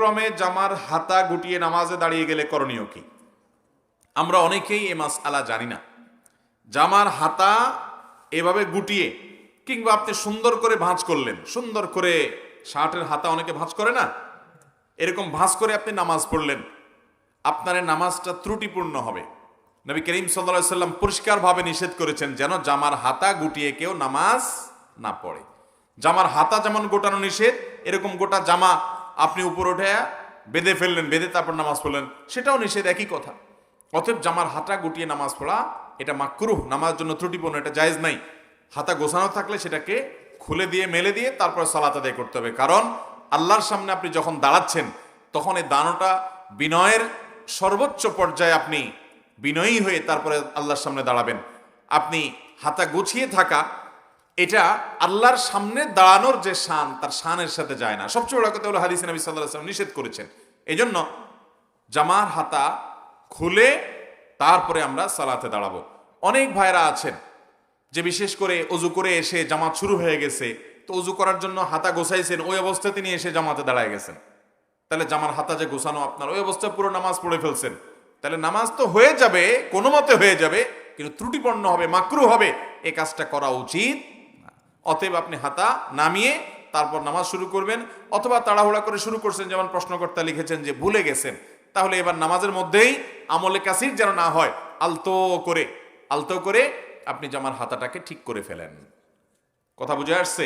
পর্যায়ক্রমে জামার হাতা গুটিয়ে নামাজে দাঁড়িয়ে গেলে করণীয় কি? আমরা অনেকেই এ মাসআলা জানি না। জামার হাতা এভাবে গুটিয়ে, কিংবা আপনি সুন্দর করে ভাঁজ করলেন, সুন্দর করে শার্টের হাতা অনেকে ভাঁজ করে না, এরকম ভাঁজ করে আপনি নামাজ পড়লেন, আপনার এই নামাজটা ত্রুটিপূর্ণ হবে। নবী করিম সাল্লাল্লাহু আলাইহি সাল্লাম পরিষ্কারভাবে নিষেধ করেছেন যেন জামার হাতা গুটিয়ে কেউ নামাজ না পড়ে। জামার হাতা যেমন গোটানো নিষেধ, এরকম গোটা জামা আপনি উপর উঠে বেঁধে ফেললেন, বেঁধে তারপর নামাজ পড়লেন, সেটাও নিষেধ, একই কথা। অতএব জামার হাতা গুটিয়ে নামাজ পড়া এটা মাকরুহ, নামাজের জন্য ত্রুটিপূর্ণ, এটা জায়েজ নাই। হাতা গোছানো থাকলে সেটাকে খুলে দিয়ে মেলে দিয়ে তারপর সালাত আদায় করতে হবে। কারণ আল্লাহর সামনে আপনি যখন দাঁড়াচ্ছেন তখন এই দানোটা বিনয়ের সর্বোচ্চ পর্যায়ে, আপনি বিনয়ী হয়ে তারপরে আল্লাহর সামনে দাঁড়াবেন। আপনি হাতা গুছিয়ে থাকা, এটা আল্লাহর সামনে দাঁড়ানোর যে শান, তার শানের সাথে যায় না। সবচেয়ে বড় কথা হলো হাদিসে নবী সাল্লাল্লাহু আলাইহি ওয়াসাল্লাম নিষেধ করেছেন। এই জন্য জামার হাতা খুলে তারপরে আমরা সালাতে দাঁড়াবো। অনেক ভাইরা আছেন যে বিশেষ করে অজু করে এসে জামাত শুরু হয়ে গেছে, তো অজু করার জন্য হাতা গোছাইছেন, ওই অবস্থায় তিনি এসে জামাতে দাঁড়ায় গেছেন। তাহলে জামার হাতা যে গোছানো আপনার, ওই অবস্থায় পুরো নামাজ পড়ে ফেলছেন। তাহলে নামাজ তো হয়ে যাবে, কোনো মতে হয়ে যাবে, কিন্তু ত্রুটিপূর্ণ হবে, মাকরুহ হবে, এই কাজটা করা উচিত না। অতএব আপনি হাতা নামিয়ে তারপর নামাজ শুরু করবেন, অথবা তাড়াহুড়া করে শুরু করছেন, যেমন প্রশ্নকর্তা লিখেছেন যে ভুলে গেছেন, তাহলে এবার নামাজের মধ্যেই আমলে কাসির যেন না হয়, আলতো করে আপনি জামার হাতাটাকে ঠিক করে ফেলেন। কথা বুঝে আসছে?